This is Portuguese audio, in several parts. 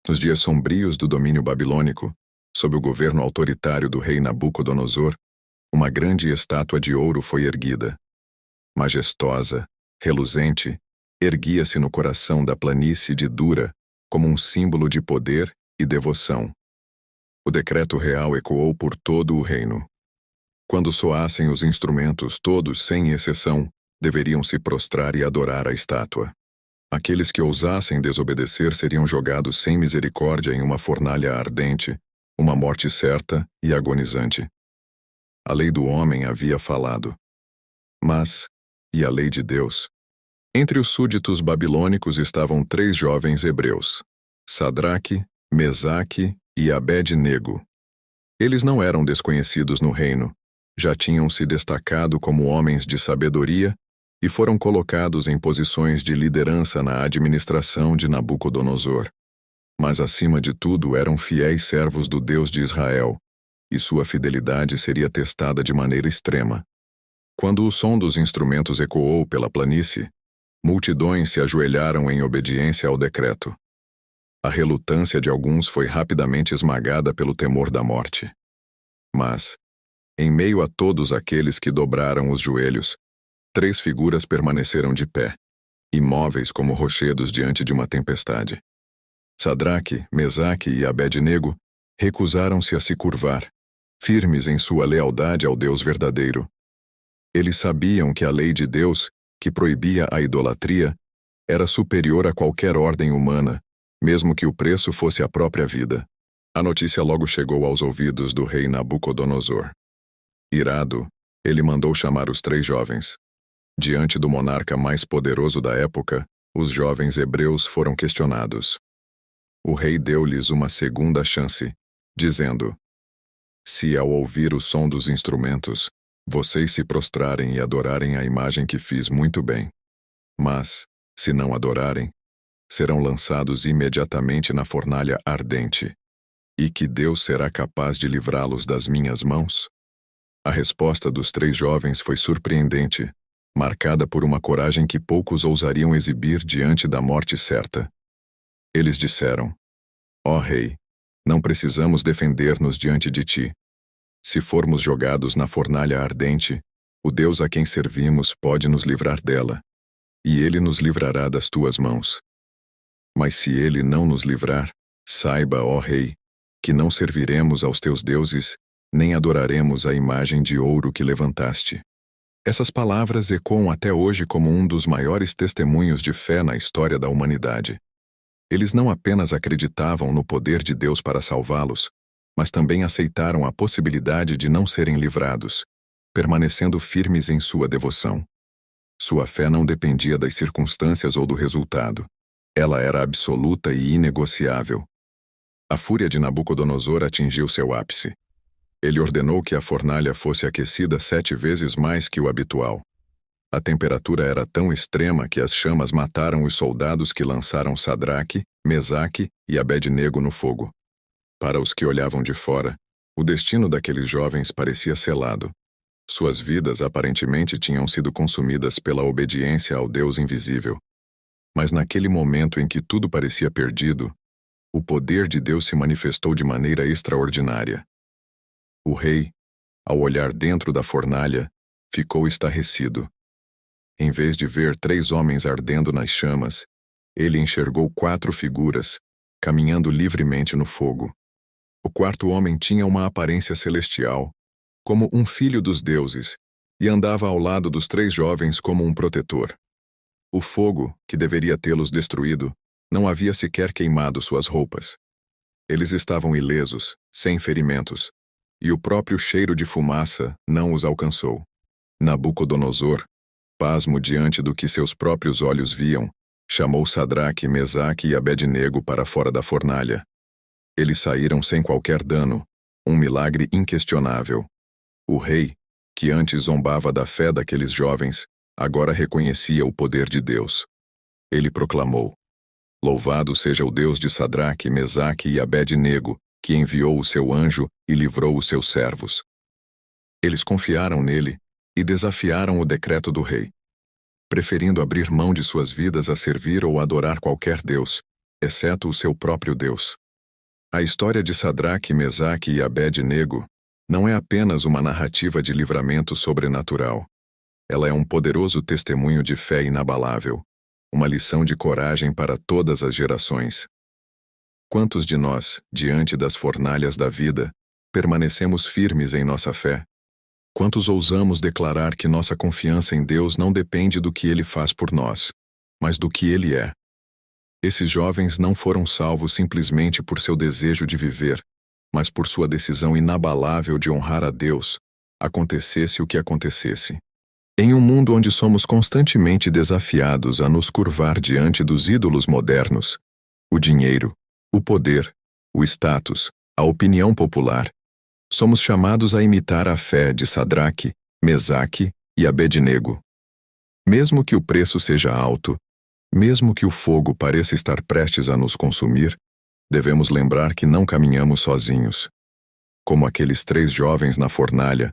Nos dias sombrios do domínio babilônico, sob o governo autoritário do rei Nabucodonosor, uma grande estátua de ouro foi erguida. Majestosa, reluzente, erguia-se no coração da planície de Dura como um símbolo de poder e devoção. O decreto real ecoou por todo o reino. Quando soassem os instrumentos, todos, sem exceção, deveriam se prostrar e adorar a estátua. Aqueles que ousassem desobedecer seriam jogados sem misericórdia em uma fornalha ardente, uma morte certa e agonizante. A lei do homem havia falado. Mas, e a lei de Deus? Entre os súditos babilônicos estavam 3 jovens hebreus, Sadraque, Mesaque e Abed-nego. Eles não eram desconhecidos no reino, já tinham se destacado como homens de sabedoria e foram colocados em posições de liderança na administração de Nabucodonosor. Mas acima de tudo eram fiéis servos do Deus de Israel, e sua fidelidade seria testada de maneira extrema. Quando o som dos instrumentos ecoou pela planície, multidões se ajoelharam em obediência ao decreto. A relutância de alguns foi rapidamente esmagada pelo temor da morte. Mas, em meio a todos aqueles que dobraram os joelhos, 3 figuras permaneceram de pé, imóveis como rochedos diante de uma tempestade. Sadraque, Mesaque e Abed-nego recusaram-se a se curvar, firmes em sua lealdade ao Deus verdadeiro. Eles sabiam que a lei de Deus, que proibia a idolatria, era superior a qualquer ordem humana, mesmo que o preço fosse a própria vida. A notícia logo chegou aos ouvidos do rei Nabucodonosor. Irado, ele mandou chamar os 3 jovens. Diante do monarca mais poderoso da época, os jovens hebreus foram questionados. O rei deu-lhes uma segunda chance, dizendo: se ao ouvir o som dos instrumentos, vocês se prostrarem e adorarem a imagem que fiz muito bem. Mas, se não adorarem, serão lançados imediatamente na fornalha ardente. E que Deus será capaz de livrá-los das minhas mãos? A resposta dos 3 jovens foi surpreendente, marcada por uma coragem que poucos ousariam exibir diante da morte certa. Eles disseram: ó rei, não precisamos defender-nos diante de ti. Se formos jogados na fornalha ardente, o Deus a quem servimos pode nos livrar dela, e ele nos livrará das tuas mãos. Mas se ele não nos livrar, saiba, ó rei, que não serviremos aos teus deuses, nem adoraremos a imagem de ouro que levantaste. Essas palavras ecoam até hoje como um dos maiores testemunhos de fé na história da humanidade. Eles não apenas acreditavam no poder de Deus para salvá-los, mas também aceitaram a possibilidade de não serem livrados, permanecendo firmes em sua devoção. Sua fé não dependia das circunstâncias ou do resultado. Ela era absoluta e inegociável. A fúria de Nabucodonosor atingiu seu ápice. Ele ordenou que a fornalha fosse aquecida 7 vezes mais que o habitual. A temperatura era tão extrema que as chamas mataram os soldados que lançaram Sadraque, Mesaque e Abed-nego no fogo. Para os que olhavam de fora, o destino daqueles jovens parecia selado. Suas vidas aparentemente tinham sido consumidas pela obediência ao Deus invisível. Mas naquele momento em que tudo parecia perdido, o poder de Deus se manifestou de maneira extraordinária. O rei, ao olhar dentro da fornalha, ficou estarrecido. Em vez de ver 3 homens ardendo nas chamas, ele enxergou 4 figuras, caminhando livremente no fogo. O 4º homem tinha uma aparência celestial, como um filho dos deuses, e andava ao lado dos 3 jovens como um protetor. O fogo, que deveria tê-los destruído, não havia sequer queimado suas roupas. Eles estavam ilesos, sem ferimentos, e o próprio cheiro de fumaça não os alcançou. Nabucodonosor, pasmo diante do que seus próprios olhos viam, chamou Sadraque, Mesaque e Abed-nego para fora da fornalha. Eles saíram sem qualquer dano, um milagre inquestionável. O rei, que antes zombava da fé daqueles jovens, agora reconhecia o poder de Deus. Ele proclamou: louvado seja o Deus de Sadraque, Mesaque e Abed-nego, que enviou o seu anjo e livrou os seus servos. Eles confiaram nele e desafiaram o decreto do rei. Preferindo abrir mão de suas vidas a servir ou adorar qualquer Deus, exceto o seu próprio Deus. A história de Sadraque, Mesaque e Abed-nego não é apenas uma narrativa de livramento sobrenatural. Ela é um poderoso testemunho de fé inabalável, uma lição de coragem para todas as gerações. Quantos de nós, diante das fornalhas da vida, permanecemos firmes em nossa fé? Quantos ousamos declarar que nossa confiança em Deus não depende do que Ele faz por nós, mas do que Ele é? Esses jovens não foram salvos simplesmente por seu desejo de viver, mas por sua decisão inabalável de honrar a Deus, acontecesse o que acontecesse. Em um mundo onde somos constantemente desafiados a nos curvar diante dos ídolos modernos, o dinheiro, o poder, o status, a opinião popular, somos chamados a imitar a fé de Sadraque, Mesaque e Abed-nego. Mesmo que o preço seja alto, mesmo que o fogo pareça estar prestes a nos consumir, devemos lembrar que não caminhamos sozinhos. Como aqueles 3 jovens na fornalha,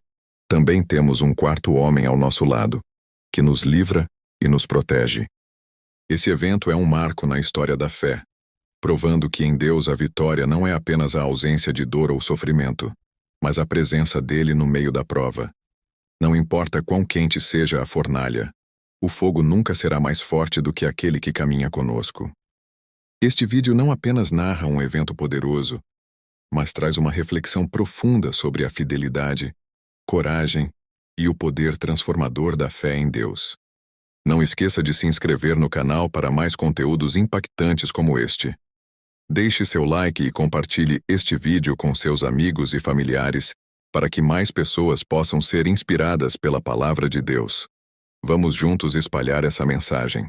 também temos um quarto homem ao nosso lado, que nos livra e nos protege. Esse evento é um marco na história da fé, provando que em Deus a vitória não é apenas a ausência de dor ou sofrimento, mas a presença dele no meio da prova. Não importa quão quente seja a fornalha, o fogo nunca será mais forte do que aquele que caminha conosco. Este vídeo não apenas narra um evento poderoso, mas traz uma reflexão profunda sobre a fidelidade, coragem e o poder transformador da fé em Deus. Não esqueça de se inscrever no canal para mais conteúdos impactantes como este. Deixe seu like e compartilhe este vídeo com seus amigos e familiares para que mais pessoas possam ser inspiradas pela palavra de Deus. Vamos juntos espalhar essa mensagem.